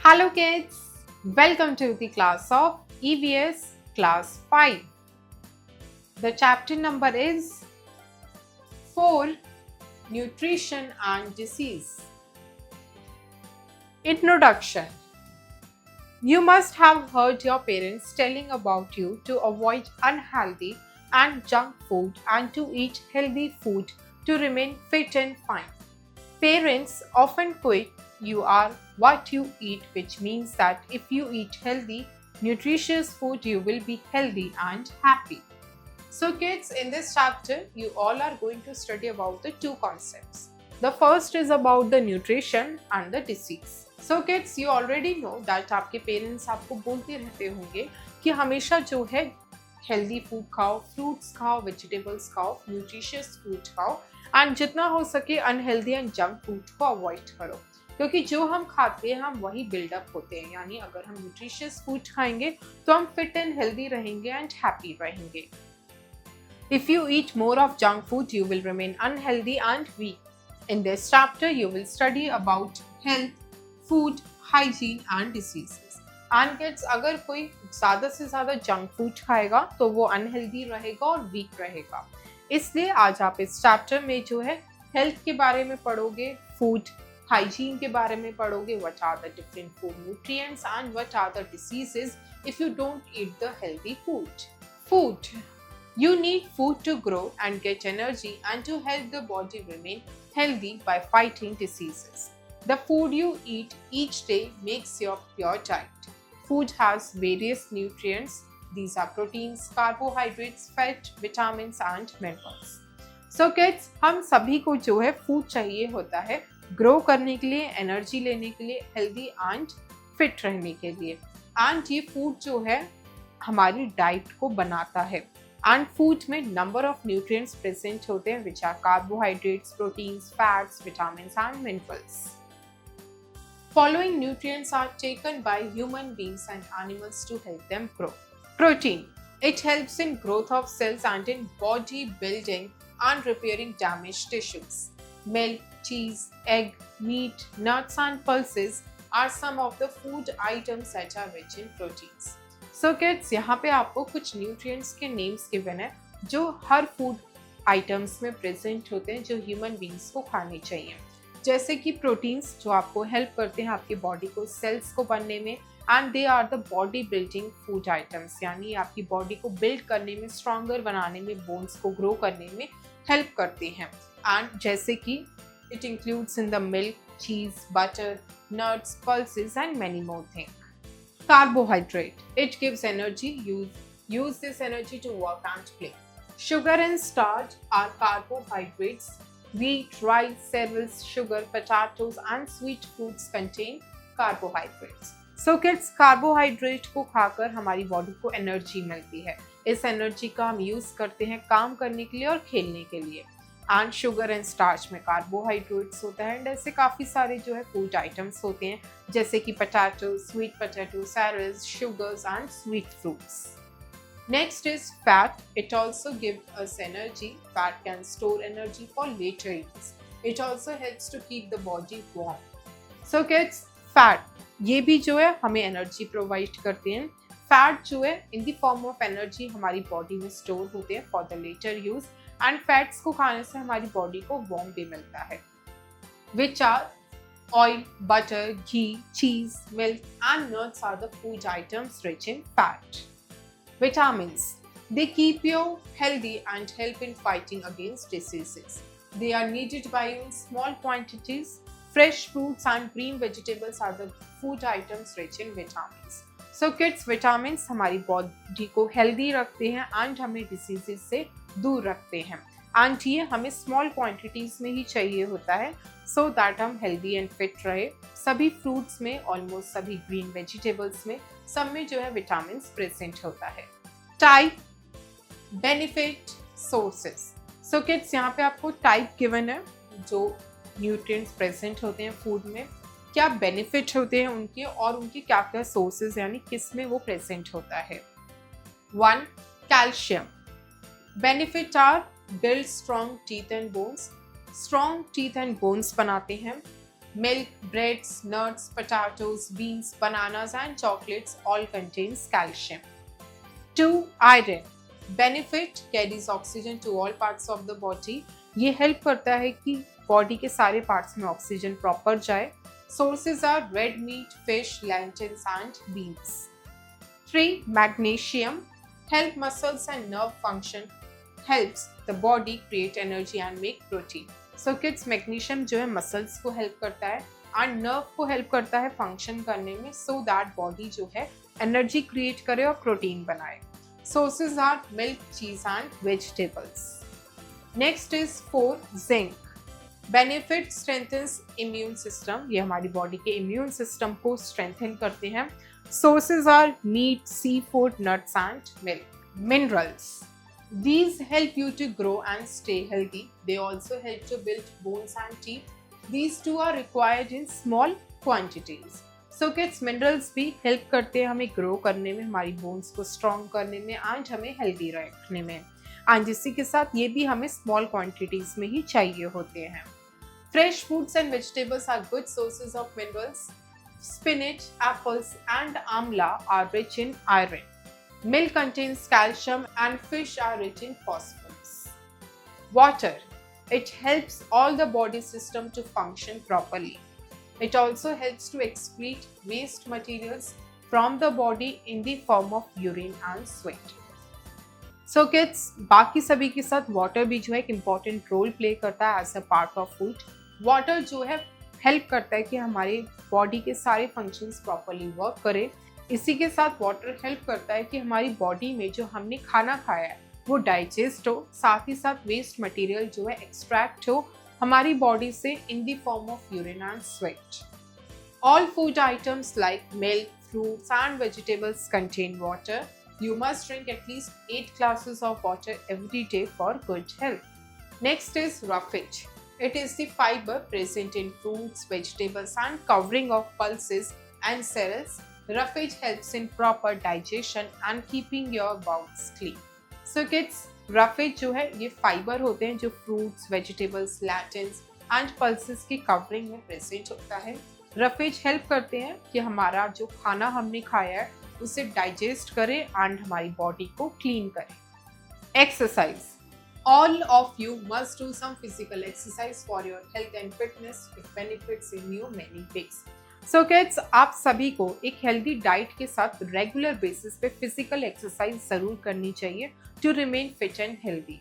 Hello kids, welcome to the class of EVS class 5. The chapter number is 4 Nutrition and Disease. Introduction. You must have heard your parents telling about you to avoid unhealthy and junk food and to eat healthy food to remain fit and fine. Parents often quote, "You are what you eat," which means that if you eat healthy, nutritious food, you will be healthy and happy. So kids, in this chapter, you all are going to study about the two concepts. The first is about the nutrition and the disease. So kids, you already know that आपके parents आपको बोलते रहते होंगे कि हमेशा जो है healthy food खाओ, फ्रूट्स खाओ, वेजिटेबल्स खाओ, न्यूट्रिशियस फूड खाओ एंड जितना हो सके अनहेल्दी एंड जंक फूड को अवॉइड करो, क्योंकि जो हम खाते हैं हम वही बिल्डअप होते हैं। यानी अगर हम न्यूट्रिशियस फूड खाएंगे तो हम फिट एंड हेल्दी रहेंगे एंड हैप्पी रहेंगे। If you eat more of junk food, you will remain unhealthy and weak. In this chapter, you will study about health, food, hygiene and diseases. And kids, अगर कोई ज़्यादा से ज़्यादा junk food खाएगा तो वो unhealthy रहेगा और वीक रहेगा। इसलिए आज आप इस चैप्टर में जो है हेल्थ के बारे में पढ़ोगे, फूड हाइजीन के बारे में पढ़ोगे, what are the different food nutrients and what are the diseases if you don't eat the healthy food. Food. You need food to grow and get energy and to help the body remain healthy by fighting diseases. The food you eat each day makes your pure diet. Food has various nutrients. These are proteins, carbohydrates, fat, vitamins and minerals. So kids, हम सभी को जो है food चाहिए होता है grow करने के लिए, एनर्जी लेने के लिए, हेल्दी एंड फिट रहने के लिए। एंड ये फूड जो है हमारी डाइट को बनाता है। एंड फूड में नंबर ऑफ न्यूट्रिएंट्स प्रेजेंट होते हैं which are carbohydrates, proteins, fats, vitamins and minerals. Following nutrients are taken by human beings and animals to help them grow. Protein. It helps in growth of cells and in body building and repairing damaged tissues. Milk, cheese, egg, meat, nuts and pulses are some of the food items that are rich in proteins. So kids, यहाँ पे आपको कुछ nutrients के names given है जो हर food items में present होते हैं जो human beings को खाने चाहिए। जैसे कि प्रोटीन्स जो आपको हेल्प करते हैं आपकी बॉडी को सेल्स को बनने में and they are the body building food items, यानी आपकी बॉडी को बिल्ड करने में, स्ट्रॉन्गर बनाने में, बोन्स को ग्रो करने में हेल्प करते हैं। एंड जैसे कि it includes in the milk, cheese, butter, nuts, pulses and many more things. Carbohydrate. It gives energy. Use this energy to work and play. Sugar and starch are carbohydrates. Wheat, rice, cereals, sugar, potatoes and sweet fruits contain carbohydrates. So kids, carbohydrate को खाकर हमारी body को energy मिलती है। इस energy का हम use करते हैं काम करने के लिए और खेलने के लिए। एंड शुगर एंड स्टार्च में कार्बोहाइड्रेट्स होता है एंड ऐसे काफ़ी सारे जो है फूड आइटम्स होते हैं जैसे कि potato, sweet potato, cereals, sugars and sweet fruits. Next is fat. It also gives us energy. Fat can store energy for later use. It also helps to keep the body warm. So kids, fat ये भी जो है हमें energy provide करते हैं। Fat जो है in the form of energy हमारी बॉडी में स्टोर होते हैं for the later use and fats को खाने से हमारी बॉडी को वार्म भी मिलता है। Which are oil, butter, ghee, cheese, milk and nuts are the food items rich in fat. Vitamins. They keep you healthy and help in fighting against diseases. They are needed by you in small quantities. Fresh fruits and green vegetables are the food items rich in vitamins. So kids, vitamins हमारी body को healthy रखते हैं and हमें diseases से दूर रखते हैं and ये हमें स्मॉल क्वांटिटीज में ही चाहिए होता है सो दैट हम हेल्दी एंड फिट रहे। सभी फ्रूट्स में, ऑलमोस्ट सभी ग्रीन वेजिटेबल्स में, सब में जो है विटामिन्स प्रेजेंट होता है। Type, benefit, sources. So kids, यहाँ पे आपको टाइप गिवन है जो न्यूट्रिएंट्स प्रेजेंट होते हैं फूड में, क्या बेनिफिट होते हैं उनके और उनके क्या क्या सोर्सेज यानी किस में वो प्रेजेंट होता है। 1. Calcium. Benefit are build strong teeth and bones, strong teeth and bones बनाते हैं। Milk, breads, nuts, potatoes, beans, bananas and chocolates all contains calcium. 2. Iron. Benefit carries oxygen to all parts of the body. ये help करता है कि body के सारे parts में oxygen proper जाए। Sources are red meat, fish, lentils and beans. 3. Magnesium. Help muscles and nerve function. Helps the body create energy and make protein. So kids, magnesium जो है मसल्स को हेल्प करता है and nerve को help करता है function करने में, सो दैट बॉडी जो है एनर्जी क्रिएट करे और प्रोटीन बनाए। सोर्सेज आर मिल्क, चीज and vegetables. Next is 4. Zinc. Benefit strengthens immune system. ये हमारी बॉडी के इम्यून सिस्टम को स्ट्रेंथन करते हैं। Sources are meat, seafood, nuts and milk. Minerals. These help you to grow and stay healthy. They also help to build bones and teeth. These two are required in small quantities. So kids, minerals भी help करते हैं हमें grow करने में, हमारी bones को strong करने में and हमें healthy रखने में। and इसी के साथ ये भी हमें small quantities में ही चाहिए होते हैं। Fresh fruits and vegetables are good sources of minerals. Spinach, apples and amla are rich in iron. Milk contains calcium and fish are rich in phosphorus. Water. It helps all the body system to function properly. It also helps to excrete waste materials from the body in the form of urine and sweat. So kids, बाकी सभी के साथ water भी जो है एक important role play करता है as a part of food. Water जो है help करता है कि हमारे body के सारे functions properly work करें। इसी के साथ वाटर हेल्प करता है कि हमारी बॉडी में जो हमने खाना खाया है वो डाइजेस्ट हो, साथ ही साथ वेस्ट मटेरियल जो है एक्सट्रैक्ट हो हमारी बॉडी से इन the form of urine and sweat. All food items like milk, fruits and vegetables contain water. You must drink at least 8 glasses of water every day for good health. Next is roughage. It is the fiber present in fruits, vegetables and covering of pulses and cereals. Roughage helps in proper digestion and keeping your bowels clean. So kids, roughage जो है ये fibre होते हैं जो fruits, vegetables, laitance and pulses की covering में present होता है। रफेज हेल्प करते हैं कि हमारा जो खाना हमने खाया है उसे डाइजेस्ट करे एंड हमारी बॉडी को क्लीन करे। Exercise. All of you must do some physical exercise for your health and fitness. It benefits in you many ways. So kids, आप सभी को एक हेल्दी डाइट के साथ रेगुलर बेसिस पे फिजिकल एक्सरसाइज जरूर करनी चाहिए to remain fit and healthy.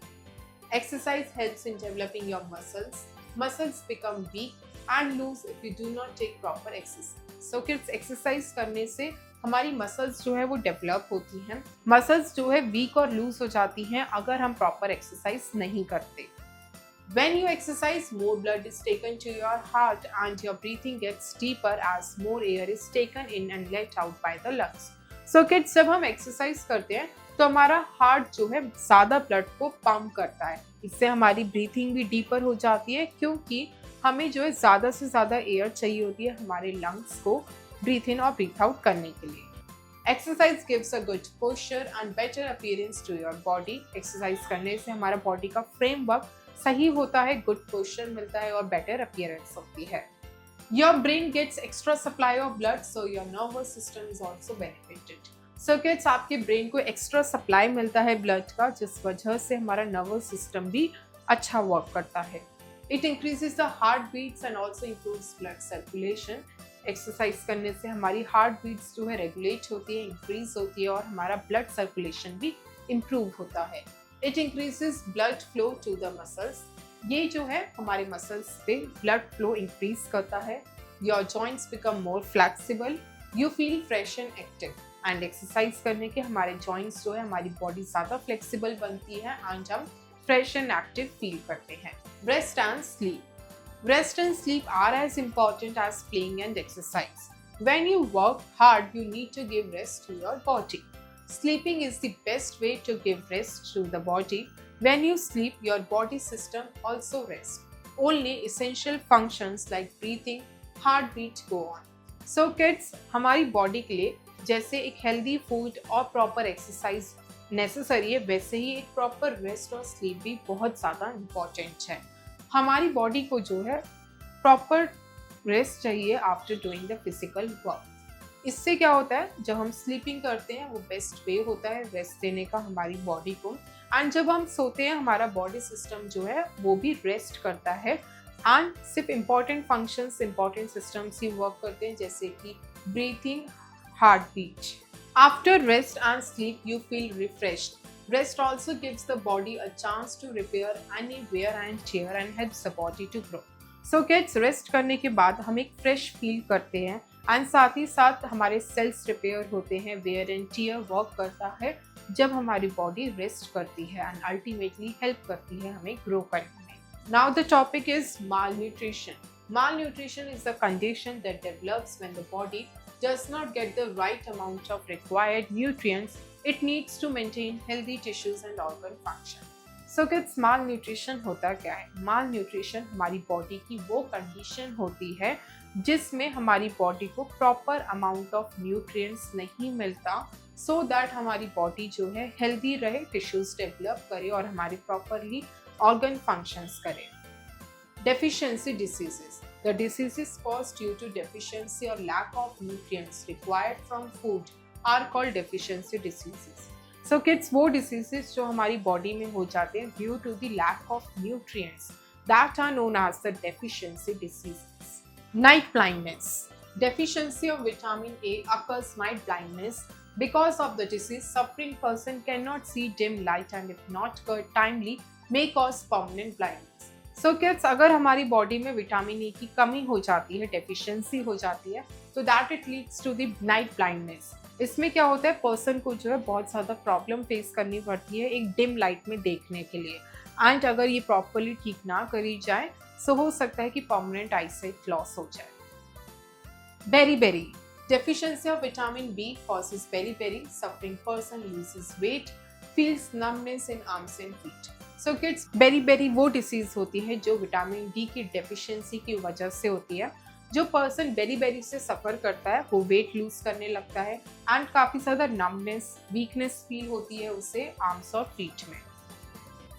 Exercise helps in developing your muscles. Muscles become weak and loose if you do not take proper exercise. So kids, exercise करने से हमारी muscles जो है वो डेवलप होती हैं। मसल्स जो है वीक और लूज हो जाती हैं अगर हम प्रॉपर एक्सरसाइज नहीं करते। When you exercise, more blood is taken to your heart and your breathing gets deeper as more air is taken in and let out by the lungs. So kids, जब हम exercise करते हैं तो हमारा heart जो है ज़्यादा blood को पंप करता है। इससे हमारी ब्रीथिंग भी डीपर हो जाती है क्योंकि हमें जो है ज़्यादा से ज़्यादा एयर चाहिए होती है हमारे लंग्स को ब्रीथ इन और ब्रीथ आउट करने के लिए। Exercise gives a good posture and better appearance to your body. Exercise करने से हमारा बॉडी का फ्रेमवर्क सही होता है, गुड पोस्चर मिलता है और बेटर अपीयरेंस होती है। Your brain gets extra supply of blood so your nervous system is also benefited. So kids, आपके ब्रेन को एक्स्ट्रा सप्लाई मिलता है ब्लड का जिस वजह से हमारा नर्वस सिस्टम भी अच्छा वर्क करता है. It increases the heart beats and also improves blood circulation. Exercise करने से हमारी हार्ट बीट्स जो है रेगुलेट होती है, इंक्रीज होती है और हमारा ब्लड सर्कुलेशन भी इम्प्रूव होता है. It increases blood flow to the muscles. ये जो है हमारे मसल्स पे ब्लड फ्लो इंक्रीज करता है. Your joints become more flexible. You feel fresh and active. And exercise करने के हमारे जॉइंट्स जो है हमारी बॉडी ज़्यादा फ्लेक्सिबल बनती है एंड हम फ्रेश एंड एक्टिव फील करते हैं. Rest and sleep. Rest and sleep are as important as playing and exercise. When you work hard, you need to give rest to your body. Sleeping is the best way to give rest to the body. When you sleep, your body system also rests. Only essential functions like breathing, heartbeat go on. So kids, हमारी body के लिए जैसे एक healthy food और proper exercise necessary है, वैसे ही एक proper rest और स्लीप भी बहुत ज़्यादा इम्पॉर्टेंट है. हमारी बॉडी को जो है प्रॉपर रेस्ट चाहिए after doing the physical work. इससे क्या होता है, जब हम स्लीपिंग करते हैं वो बेस्ट वे होता है रेस्ट देने का हमारी बॉडी को। एंड जब हम सोते हैं हमारा बॉडी सिस्टम जो है वो भी रेस्ट करता है। एंड सिर्फ इम्पॉर्टेंट फंक्शंस, इम्पॉर्टेंट सिस्टम्स ही वर्क करते हैं, जैसे कि breathing, heart beat. After rest and sleep you feel refreshed. Rest also gives the body a chance to repair any wear and tear and helps the body to grow. So kids, rest करने के बाद हम एक fresh feel करते हैं and साथ ही साथ हमारे सेल्स रिपेयर होते हैं, वेयर एंड टीयर वर्क करता है जब हमारी बॉडी रेस्ट करती है एंड अल्टीमेटली हेल्प करती है हमें ग्रो करने में। Now the topic is malnutrition. Malnutrition is the condition that develops when the body does not get the right amount of required nutrients it needs to maintain healthy tissues and organ function. So kids, malnutrition होता क्या है? Malnutrition हमारी body की वो condition होती है जिसमें हमारी बॉडी को प्रॉपर अमाउंट ऑफ न्यूट्रिएंट्स नहीं मिलता, सो दैट हमारी बॉडी जो है हेल्दी रहे, टिश्यूज डेवलप करे और हमारे प्रॉपरली ऑर्गन फंक्शंस करे। Deficiency diseases. The diseases caused due to deficiency or lack of nutrients required from food are called deficiency diseases. So kids, वो diseases जो हमारी बॉडी में हो जाते हैं due to the lack of nutrients that are known as the deficiency diseases. Night blindness. Deficiency of vitamin A occurs night blindness. Because of the disease, suffering person cannot see dim light and if not cured timely may cause permanent blindness. So kids, अगर हमारी body में vitamin A की कमी हो जाती है, deficiency हो जाती है, तो that it leads to the night blindness. इसमें क्या होता है, पर्सन को जो है बहुत ज़्यादा प्रॉब्लम फेस करनी पड़ती है एक डिम लाइट में देखने के लिए। एंड अगर ये प्रॉपरली ठीक ना करी जाए सो हो सकता है कि परमानेंट आईसाइट लॉस हो जाए। Beriberi deficiency of vitamin B causes beriberi. Suffering person loses weight, feels numbness in arms and feet. So kids, beriberi वो डिसीज होती है जो विटामिन डी की डेफिशिएंसी की वजह से होती है। जो पर्सन बेरी से सफ़र करता है वो वेट लूज करने लगता है एंड काफ़ी ज़्यादा नमनेस, वीकनेस फील होती है उसे आर्म्स और फीट में।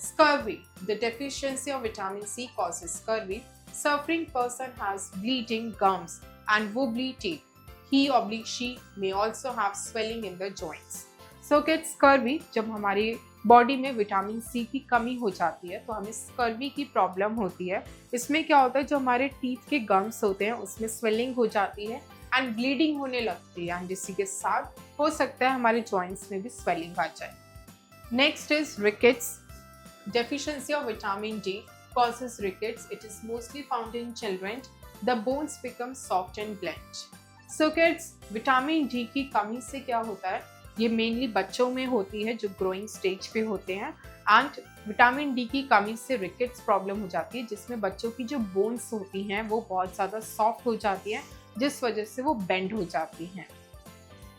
Scurvy. The deficiency of vitamin C causes scurvy. Suffering person has bleeding gums and वो bleeding he or she may also have swelling in the joints. So kids, scurvy जब हमारी body में vitamin C की कमी हो जाती है तो हमें स्कर्वी की प्रॉब्लम होती है। इसमें क्या होता है, जो हमारे टीथ के गम्स होते हैं उसमें स्वेलिंग हो जाती है एंड ब्लीडिंग होने लगती है एंड इसी के साथ हो सकता है हमारे जॉइंट्स में भी स्वेलिंग आ जाए। Next is rickets. Deficiency of vitamin D causes rickets. It is mostly found in children. The bones become soft and blunt. So kids, vitamin D की कमी से क्या होता है, ये मेनली बच्चों में होती है जो ग्रोइंग स्टेज पे होते हैं। एंड विटामिन डी की कमी से रिकेट्स प्रॉब्लम हो जाती है जिसमें बच्चों की जो बोन्स होती हैं वो बहुत ज़्यादा सॉफ्ट हो जाती हैं जिस वजह से वो बेंड हो जाती हैं।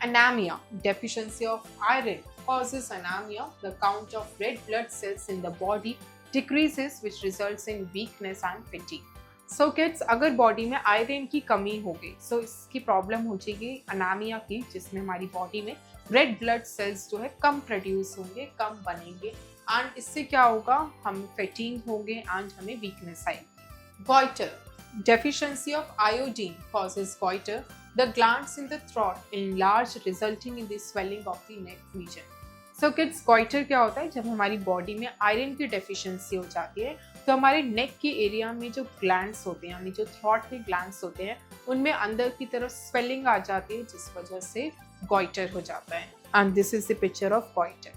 Anemia. Deficiency of iron causes anemia. The count of red blood cells in the body decreases which results in weakness and fatigue. So kids, अगर बॉडी में आयरन की कमी होगी सो इसकी प्रॉब्लम हो जाएगी अनामिया की, जिसमें हमारी बॉडी में रेड ब्लड सेल्स जो है कम प्रोड्यूस होंगे, कम बनेंगे एंड इससे क्या होगा, हम फैटिग होंगे एंड हमें वीकनेस आएगी। Goiter. Deficiency of iodine causes goiter. The glands in the throat enlarge resulting in the swelling of the neck region. So kids, goiter क्या होता है, जब हमारी बॉडी में आयरन की डेफिशिएंसी हो जाती है तो हमारे नेक के एरिया में जो ग्लैंड्स होते हैं, यानी जो थ्रॉट के ग्लैंड्स होते हैं, उनमें अंदर की तरफ स्वेलिंग आ जाती है जिस वजह से goiter हो जाता है। And this is the picture of goiter.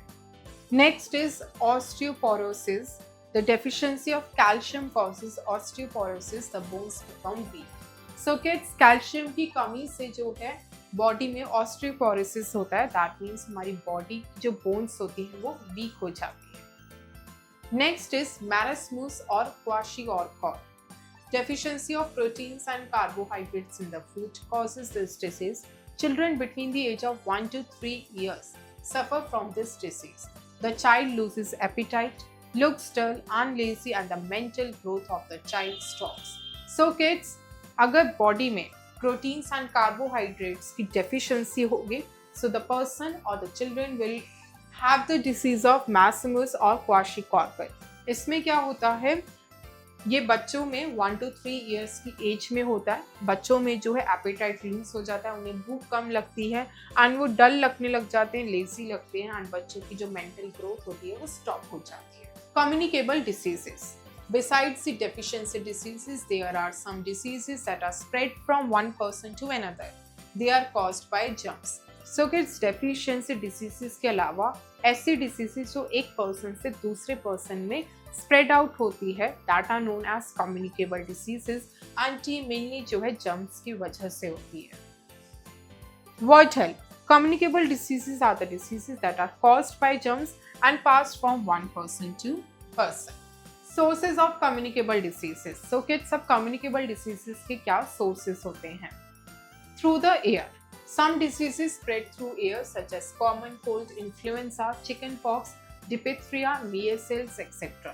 Next is osteoporosis. The deficiency of calcium causes osteoporosis. The bones become weak. So kids, calcium की कमी से जो है बॉडी में ऑस्टियोपोरोसिस होता है। दैट मीन्स हमारी बॉडी की जो बोन्स होती हैं वो वीक हो जाती है। नेक्स्ट इज मैरस्मस और क्वाशिओरकॉर. Deficiency of proteins and carbohydrates in the food causes this disease. Children between the age of 1 to 3 years suffer from this disease. The child loses appetite, looks dull and lazy and the mental growth of the child stops. So kids, अगर body में proteins and carbohydrates की deficiency होगी so the person और the children will have the disease of marasmus और kwashiorkor. इसमें क्या होता है, ये बच्चों में 1 to 3 इयर्स की एज में होता है। बच्चों में जो है एपेटाइट लूज हो जाता है, उन्हें भूख कम लगती है एंड वो डल लगने लग जाते हैं, लेजी लगते हैं एंड बच्चों की जो मेंटल ग्रोथ होती है वो स्टॉप हो जाती है। Communicable diseases. Besides the deficiency diseases, there are some diseases that are spread from one person to another. They are caused by germs. So kids, deficiency diseases के अलावा ऐसी डिसीजेस जो एक पर्सन से दूसरे पर्सन में स्प्रेड आउट होती है, that are known as communicable diseases and ये मेनली जो है जर्म्स की वजह से होती है। Word help. Communicable diseases are the diseases that are caused by germs and passed from one person to person. Sources of communicable diseases. So kids, सब communicable diseases के क्या sources होते हैं? Through the air. Some diseases spread through air such as common cold, influenza, chickenpox, diphtheria, measles, etc.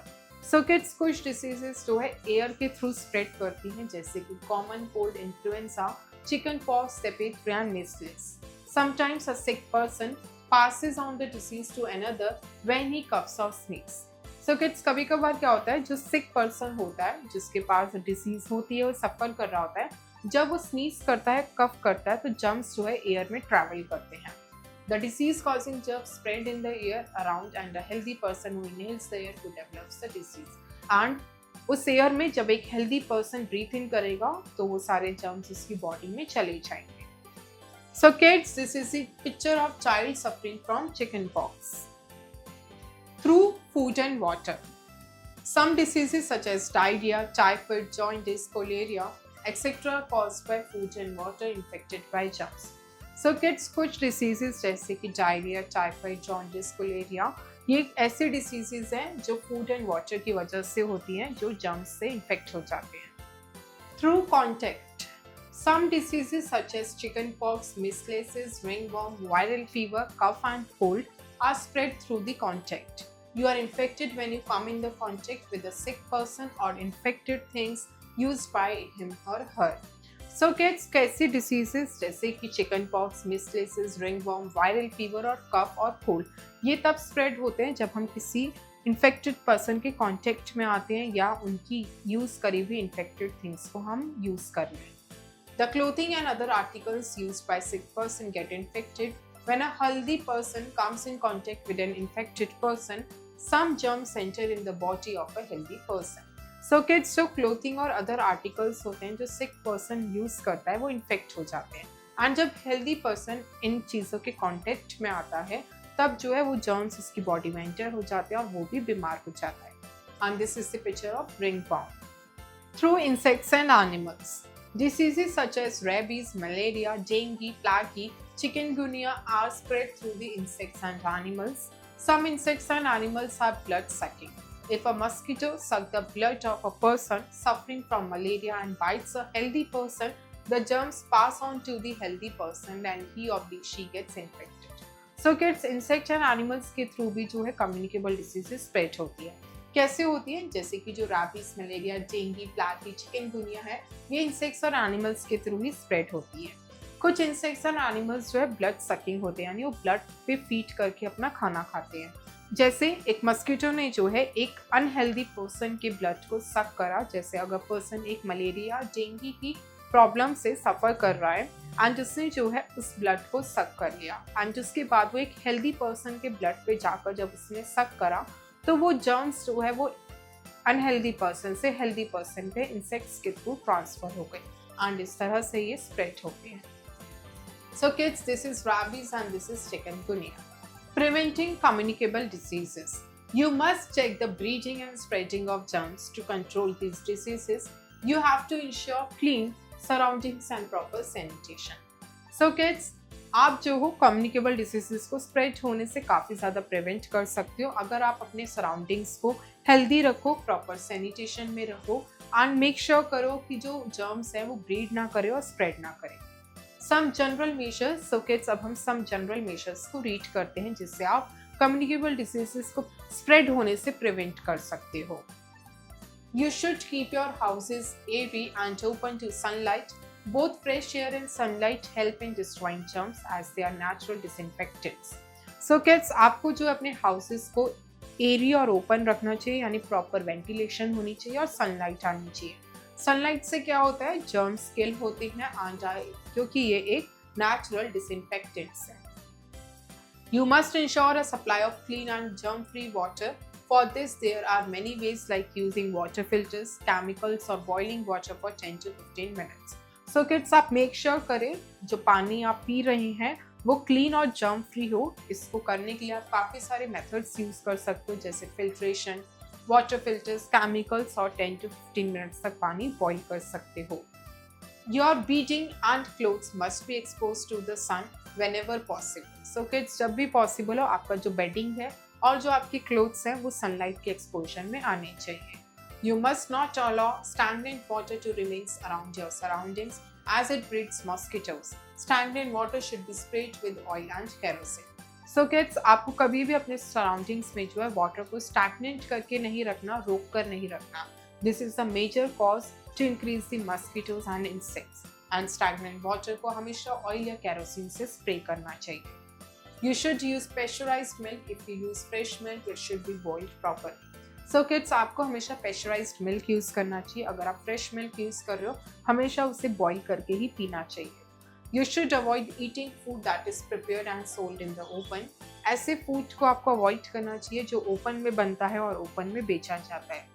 So kids, कुछ diseases जो है air के through spread करती हैं, जैसे कि common cold, influenza, chickenpox, diphtheria, and measles. Sometimes a sick person passes on the disease to another when he coughs or sneezes. So kids, कभी कभार क्या होता है, जो सिक पर्सन होता है, जिसके पास डिसीज होती है, वो सफ़र कर रहा होता है, जब वो स्नीज करता है, कफ करता है, तो जर्म्स जो है एयर में ट्रैवल करते हैं। The disease causing germs spread in the air around and a healthy person who inhales the air to develops the disease. And उस एयर में जब एक हेल्दी पर्सन ब्रीथ इन करेगा तो वो सारे जर्म्स उसकी बॉडी में चले जाएंगे। So kids, this is the picture of child suffering from chicken pox. Through food and water. Some diseases such as diarrhea, typhoid, jaundice, cholera, etc. are caused by food and water infected by germs. So kids, कुछ diseases जैसे कि diarrhea, typhoid, jaundice, cholera, ये ऐसे diseases हैं जो food and water की वजह से होती हैं, जो germs से infect हो जाते हैं। Through contact. Some diseases such as chickenpox, measles, ringworm, viral fever, cough and cold are spread through the contact. You are infected when you come in the contact with a sick person or infected things used by him or her. So kids, कैसी diseases जैसे कि chicken pox, measles, ringworm, viral fever और cough और cold, ये तब spread होते हैं जब हम किसी इन्फेक्टेड पर्सन के कांटेक्ट में आते हैं या उनकी यूज़ करी हुई इन्फेक्टेड थिंग्स को हम यूज़ कर रहे हैं। The clothing and other articles used by sick person get infected. When a healthy person comes in contact with an infected person, some germs enter in the body of a healthy person. So kids, जो clothing और other articles होते हैं जो sick person use करता है, वो infect हो जाते हैं। And जब healthy person इन चीज़ों के contact में आता है, तब जो है वो germs उसकी body में enter हो जाते हैं और वो भी बीमार हो जाता है। And this is the picture of ringworm. Through insects and animals. Diseases such as rabies, malaria, dengue, plague, chikungunya are spread through the insects and animals. Some insects and animals are blood sucking. If a mosquito sucks the blood of a person suffering from malaria and bites a healthy person, the germs pass on to the healthy person and he or she gets infected. So kids, insects and animals के through भी जो है communicable diseases spread होती है। कैसे होती है? जैसे कि जो रैबीज, मलेरिया, डेंगू, प्लेगी, चिकनगुनिया है, ये इंसेक्ट्स और एनिमल्स के थ्रू ही स्प्रेड होती है। कुछ इंसेक्ट्स और एनिमल्स जो है ब्लड सकिंग होते हैं, यानी वो ब्लड पे फीड करके अपना खाना खाते हैं। जैसे एक मस्कीटो ने जो है एक अनहेल्दी पर्सन के ब्लड को सक करा, जैसे अगर पर्सन एक मलेरिया, डेंगू की प्रॉब्लम से सफ़र कर रहा है एंड उसने जो है उस ब्लड को सक कर लिया एंड उसके बाद वो एक हेल्दी पर्सन के ब्लड पे जाकर जब उसने सक करा तो वो जर्म्स जो है वो अनहेल्दी पर्सन से हेल्दी पर्सन पे इंसेक्ट्स के थ्रू ट्रांसफर हो गए एंड इस तरह से ये स्प्रेड हो गए। So kids, this is rabies and this is chikungunya. Preventing communicable diseases. You must check the breeding and spreading of germs to control these diseases. You have to ensure clean surroundings and proper sanitation. So kids, आप जो हो communicable diseases को spread होने से काफ़ी ज़्यादा prevent कर सकते हो अगर आप अपने सराउंडिंग्स को हेल्दी रखो, प्रॉपर सैनिटेशन में रहो एंड मेक श्योर करो कि जो जर्म्स हैं वो ब्रीड ना करे और स्प्रेड ना करे। Some general measures. So kids, अब हम सम जनरल मेजर्स को रीड करते हैं जिससे आप कम्युनिकेबल डिसीजेस को स्प्रेड होने से प्रिवेंट कर सकते हो। You should keep your houses airy and open to sunlight. Both fresh air and sunlight help in destroying germs as they are natural disinfectants. So kids, आपको जो अपने houses को एरी और ओपन रखना चाहिए, यानी प्रॉपर वेंटिलेशन होनी चाहिए और सनलाइट आनी चाहिए। सनलाइट से क्या होता है, जर्म्स किल होते हैं क्योंकि ये एक नेचुरल डिसइंफेक्टेंट्स है। You must ensure a supply of clean and germ-free water. For this, there are many ways like using water filters, chemicals or boiling water for 10 to 15 minutes. So kids, आप make sure करें जो पानी आप P रहे हैं वो clean और germ free हो। इसको करने के लिए आप काफ़ी सारे मेथड्स यूज़ कर सकते हो, जैसे फिल्ट्रेशन, वाटर फिल्टर्स, केमिकल्स और 10 to 15 मिनट्स तक पानी बॉईल कर सकते हो। Your bedding and clothes must be exposed to the sun whenever possible. So kids, जब भी पॉसिबल हो आपका जो बेडिंग है और जो आपके क्लोथ्स हैं वो सनलाइट के एक्सपोजर में आने चाहिए। You must not allow stagnant water to remain around your surroundings as it breeds mosquitoes. Stagnant water should be sprayed with oil and kerosene. So kids, आपको कभी भी अपने सराउंडिंग्स में जो है वाटर को स्टैग्नेंट करके नहीं रखना, रोक कर नहीं रखना। This is the major cause to increase the mosquitoes and insects. And stagnant water को हमेशा ऑयल या केरोसिन से स्प्रे करना चाहिए। You should use pressurized milk. If you use fresh milk, it should be boiled properly. So kids, आपको हमेशा pressurized milk use करना चाहिए। अगर आप fresh milk यूज कर रहे हो, हमेशा उसे बॉईल करके ही पीना चाहिए। You should avoid eating food that is prepared and sold in the open. ऐसे फूड को आपको अवॉइड करना चाहिए जो ओपन में बनता है और ओपन में बेचा जाता है।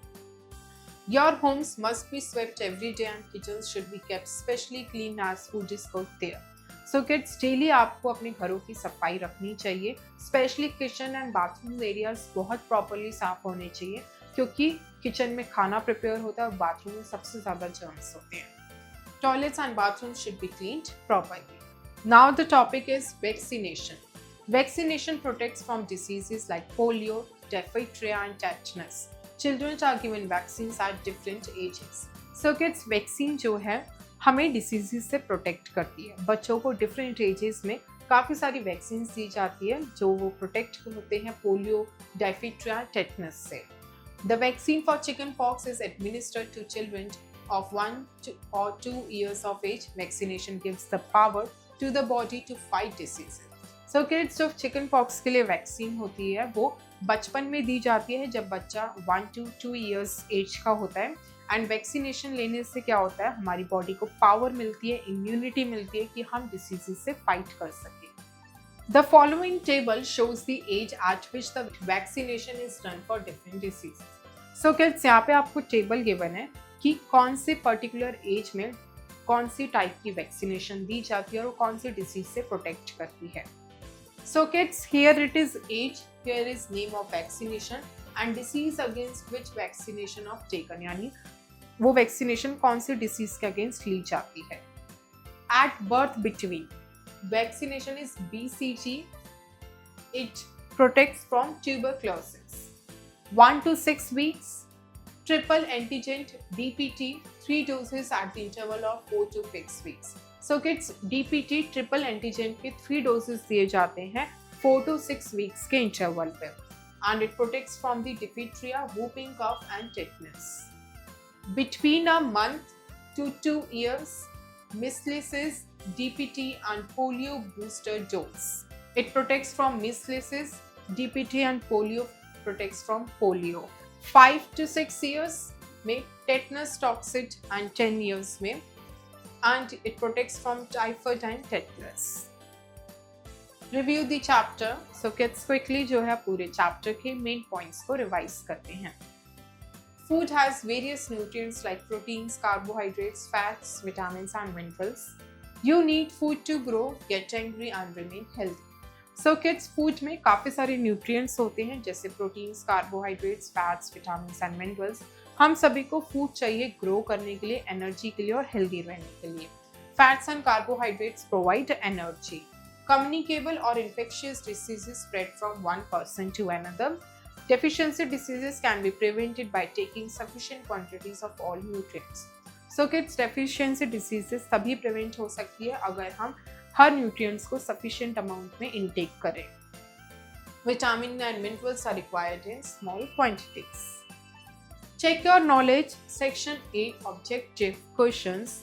Your homes must be swept every day and kitchens should be kept specially clean as food is cooked there. So kids, daily आपको अपने घरों की सफाई रखनी चाहिए, specially kitchen and bathroom areas बहुत प्रॉपरली साफ होने चाहिए, क्योंकि किचन में खाना प्रिपेयर होता है और बाथरूम में सबसे ज़्यादा जर्म्स होते हैं। Toilets and bathrooms should be cleaned properly. Now the topic is vaccination. Vaccination protects from diseases like polio, diphtheria and tetanus. Children are given vaccines at different ages. So kids, vaccine जो है हमें diseases से protect करती है। बच्चों को different ages में काफ़ी सारी वैक्सीन दी जाती है जो वो प्रोटेक्ट होते हैं पोलियो, डायफिट्रिया, टेटनस से। The vaccine for chickenpox is administered to children of 1 or 2 years of age. Vaccination gives the power to the body to fight diseases. So kids, जो chicken pox के लिए vaccine होती है वो बचपन में दी जाती है जब बच्चा 1 to 2 years एज का होता है। एंड वैक्सीनेशन लेने से क्या होता है, हमारी बॉडी को पावर मिलती है, इम्यूनिटी मिलती है कि हम डिसीजेस से फाइट कर सकें। The following table shows the age at which the vaccination is done for different diseases. So kids, यहाँ पे आपको टेबल गिवन है कि कौन से पर्टिकुलर एज में कौन सी टाइप की वैक्सीनेशन दी जाती है और कौन सी डिसीज से प्रोटेक्ट करती है। So kids, here it is age, here is name of vaccination and disease against which vaccination of taken, यानी वो वैक्सीनेशन कौन सी डिसीज के अगेंस्ट ली जाती है। At birth between, vaccination is BCG, it protects from tuberculosis. 1 to 6 weeks, triple antigen DPT, 3 doses at the interval of 4 to 6 weeks. So kids, DPT triple antigen के 3 doses दिए जाते हैं 4 to 6 weeks के interval पे, and it protects from the diphtheria, whooping cough and tetanus. Between a month to 2 years, measles, DPT and polio booster dose. It protects from measles, DPT and polio protects from polio. 5 to 6 years में tetanus toxoid and 10 years में, and it protects from typhoid and tetanus. Review the chapter. So kids, quickly जो है पूरे chapter के main points को revise करते हैं। Food has various nutrients like proteins, carbohydrates, fats, vitamins and minerals. You need food to grow, get angry and remain healthy. So kids, food में काफ़ी सारे न्यूट्रिएंट्स होते हैं जैसे proteins, carbohydrates, fats, vitamins and minerals. हम सभी को food चाहिए ग्रो करने के लिए, एनर्जी के लिए और हेल्दी रहने के लिए। Fats and carbohydrates provide energy. Communicable और infectious diseases spread from one person to another. Deficiency diseases can be prevented by taking sufficient quantities of all nutrients. So kids, deficiency diseases तभी prevent हो सकती है अगर हम हर nutrients को sufficient amount में इनटेक करें। Vitamin and minerals are required in small quantities. Check your knowledge, section 8 objective questions,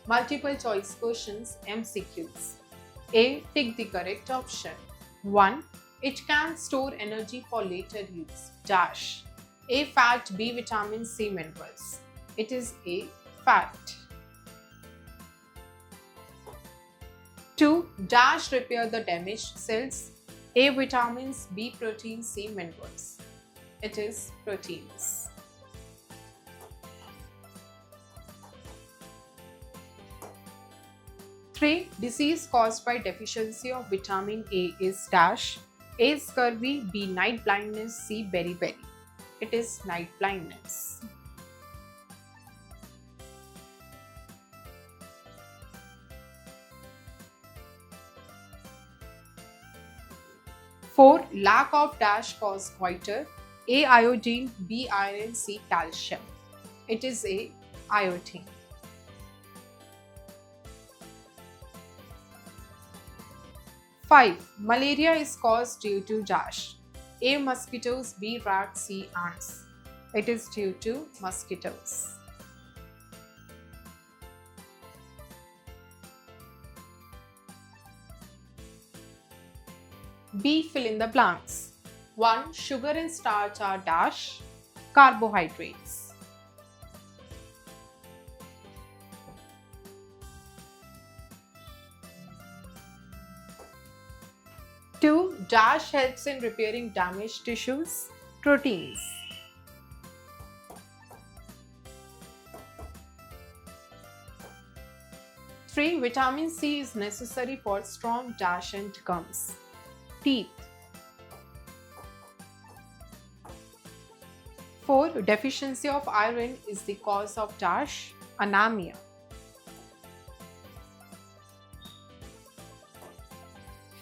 multiple choice questions, MCQs. A. Tick the correct option. 1. It can store energy for later use. Dash. A. Fat. B. Vitamin C minerals. It is A. Fat. 2. Dash repair the damaged cells. A. Vitamins. B. Proteins. C. Minerals. It is proteins. 3. Disease caused by deficiency of vitamin A is dash. A. Scurvy. B. Night blindness. C. Beriberi. It is night blindness. 4. Lack of dash cause goiter. A. Iodine. B. Iron. C. Calcium. It is A. Iodine. 5. Malaria is caused due to dash. A. Mosquitoes. B. Rats. C. Ants. It is due to mosquitoes. B. Fill in the blanks. 1. Sugar and starch are dash. Carbohydrates. 2. Dash helps in repairing damaged tissues. Proteins. 3. Vitamin C is necessary for strong dash and gums. Teeth. 4. Deficiency of iron is the cause of dash. Anemia.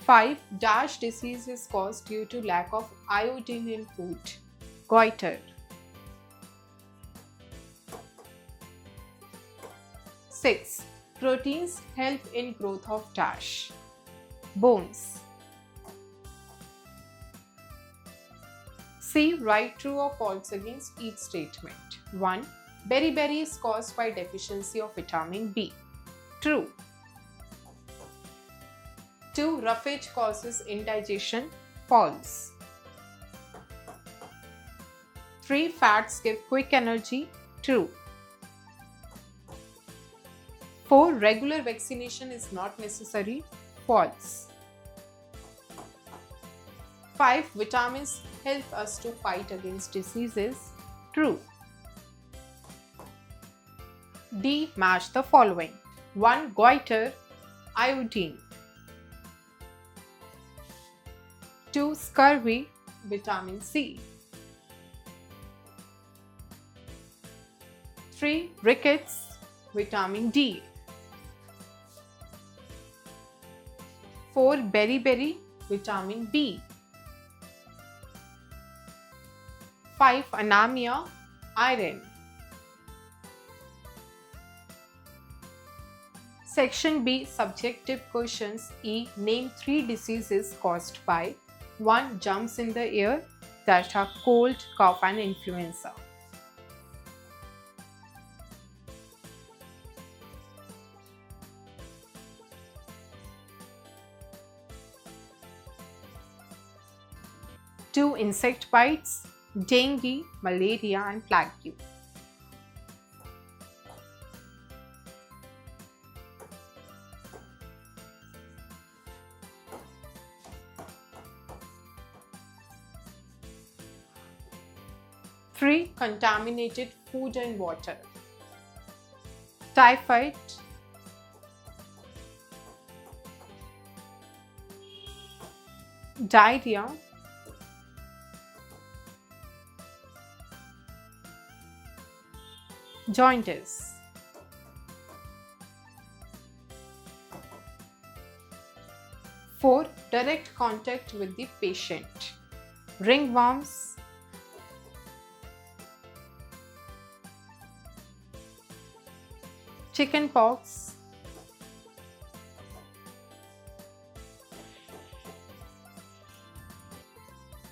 5. Dash disease is caused due to lack of iodine in food. Goiter. 6. Proteins help in growth of dash. Bones. C. Write true or false against each statement. 1. Beriberi is caused by deficiency of vitamin B. True. 2. Roughage causes indigestion. False. 3. Fats give quick energy. True. 4. Regular vaccination is not necessary. False. 5. Vitamins help us to fight against diseases. True. D. Match the following. 1. Goiter. Iodine. 2. Scurvy. Vitamin C. 3. Rickets. Vitamin D. 4. Beriberi. Vitamin B. 5. Anemia. Iron. Section B. Subjective questions. E. Name 3 diseases caused by 1. Germs in the air, that are cold, cough and influenza. 2. Insect bites, dengue, malaria and plague. 3. Contaminated food and water. Typhoid, diarrhea, jaundice. 4. Direct contact with the patient. Ringworms, chickenpox,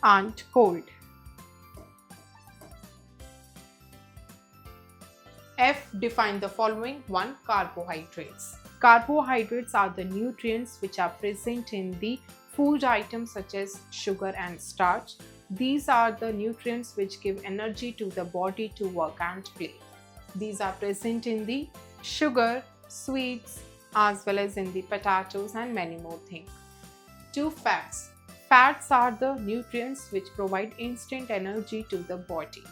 and cold. F. Define the following. 1. Carbohydrates. Carbohydrates are the nutrients which are present in the food items such as sugar and starch. These are the nutrients which give energy to the body to work and play. These are present in the sugar, sweets, as well as in the potatoes and many more things. 2. Fats. Fats are the nutrients which provide instant energy to the body.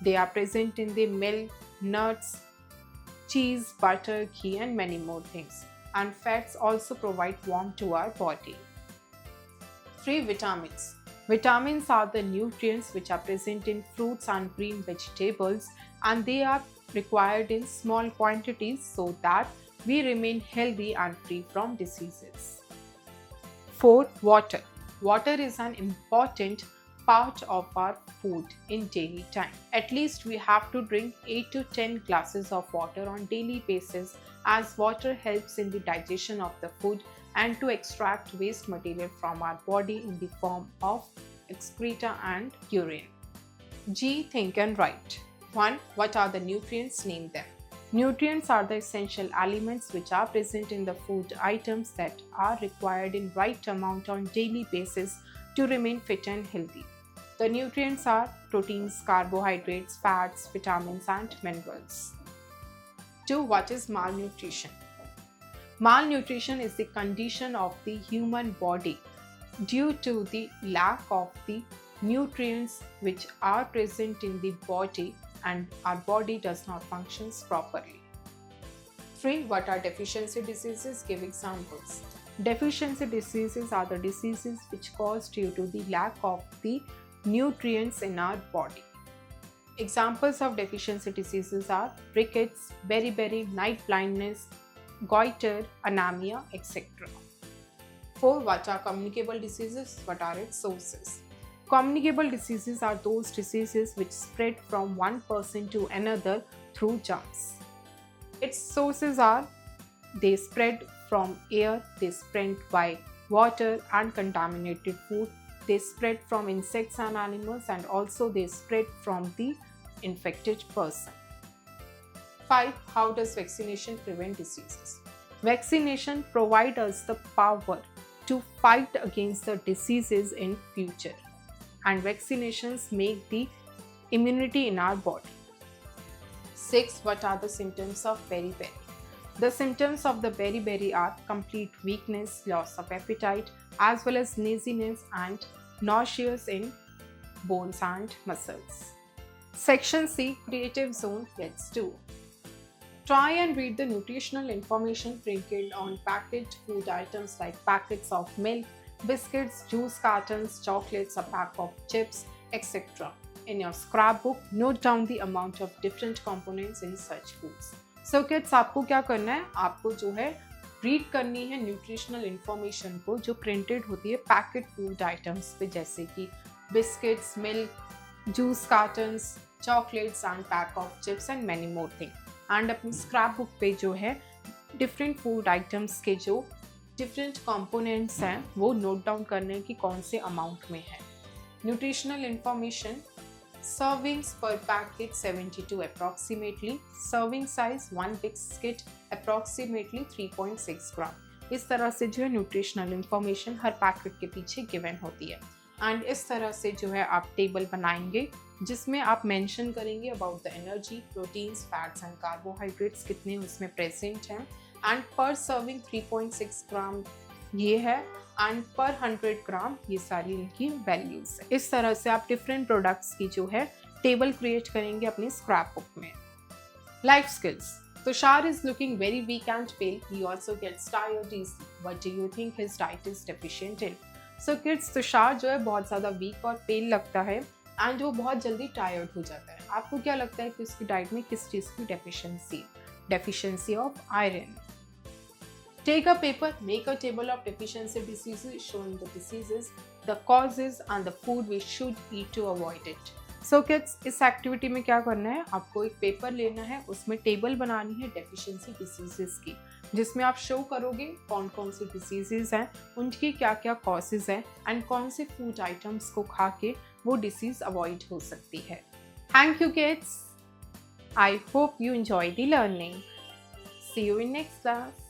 They are present in the milk, nuts, cheese, butter, ghee, and many more things. And fats also provide warmth to our body. 3. Vitamins. Vitamins are the nutrients which are present in fruits and green vegetables, and they are required in small quantities so that we remain healthy and free from diseases. 4. Water. Water is an important part of our food in daily time. At least we have to drink 8 to 10 glasses of water on daily basis, as water helps in the digestion of the food and to extract waste material from our body in the form of excreta and urine. G. Think and write. 1. What are the nutrients? Name them. Nutrients are the essential elements which are present in the food items that are required in right amount on daily basis to remain fit and healthy. The nutrients are proteins, carbohydrates, fats, vitamins, and minerals. 2. What is malnutrition? Malnutrition is the condition of the human body due to the lack of the nutrients which are present in the body, and our body does not function properly. 3. What are deficiency diseases? Give examples. Deficiency diseases are the diseases which caused due to the lack of the nutrients in our body. Examples of deficiency diseases are rickets, beriberi, night blindness, goiter, anemia, etc. 4. What are communicable diseases? What are its sources? Communicable diseases are those diseases which spread from one person to another through germs. Its sources are: they spread from air, they spread by water and contaminated food, they spread from insects and animals, and also they spread from the infected person. 5. How does vaccination prevent diseases? Vaccination provides us the power to fight against the diseases in future, and vaccinations make the immunity in our body. 6. What are the symptoms of beriberi? The symptoms of the beriberi are complete weakness, loss of appetite, as well as laziness and nauseous in bones and muscles. Section C. Creative Zone. Let's do. Try and read the nutritional information printed on packaged food items like packets of milk, biscuits, juice cartons, chocolates, a pack of chips, etc. In your scrapbook, note down the amount of different components in such foods. So kids, आपको क्या करना है? आपको जो है read करनी है nutritional information को जो प्रिंटेड होती है पैकेट फूड आइटम्स पे, जैसे कि biscuits, milk, juice cottons, chocolates and pack of chips and many more thing. And अपनी स्क्रैप बुक पे जो है डिफरेंट फूड आइटम्स के जो डिफरेंट कंपोनेंट्स हैं वो नोट डाउन करने की कौन से अमाउंट में है. Nutritional information: servings per packet 72 approximately, serving size 1 biscuit approximately 3.6 gram. इस तरह से जो है न्यूट्रिशनल इंफॉर्मेशन हर पैकेट के पीछे गिवन होती है. एंड इस तरह से जो है आप टेबल बनाएंगे जिसमें आप मेंशन करेंगे about the energy, proteins, fats and carbohydrates कितने उसमें प्रेजेंट हैं, एंड पर सर्विंग 3.6 ग्राम ये है, एंड पर 100 ग्राम ये सारी इनकी वैल्यूज है. इस तरह से आप डिफरेंट प्रोडक्ट्स की जो है टेबल क्रिएट करेंगे अपनी स्क्रैप बुक में. Life skills. Tushar is looking very weak and pale. He also gets tired easily. What do you think his diet is deficient in? So kids, Tushar जो है बहुत ज़्यादा वीक और पेल लगता है एंड वो बहुत जल्दी टायर्ड हो जाता है. आपको क्या लगता है कि उसकी डाइट में किस चीज़ की deficiency of iron. Take a paper, make a table of deficiency diseases showing the diseases, the causes and the food we should eat to avoid it. So kids, इस एक्टिविटी में क्या करना है, आपको एक पेपर लेना है, उसमें टेबल बनानी है डेफिशिएंसी डिसीजेस की, जिसमें आप शो करोगे कौन कौन सी डिसीजेस हैं, उनकी क्या क्या कॉजेज हैं एंड कौन से फूड आइटम्स को खा के वो डिसीज अवॉइड हो सकती है. Thank you kids. I hope you enjoy the learning. See you in next class.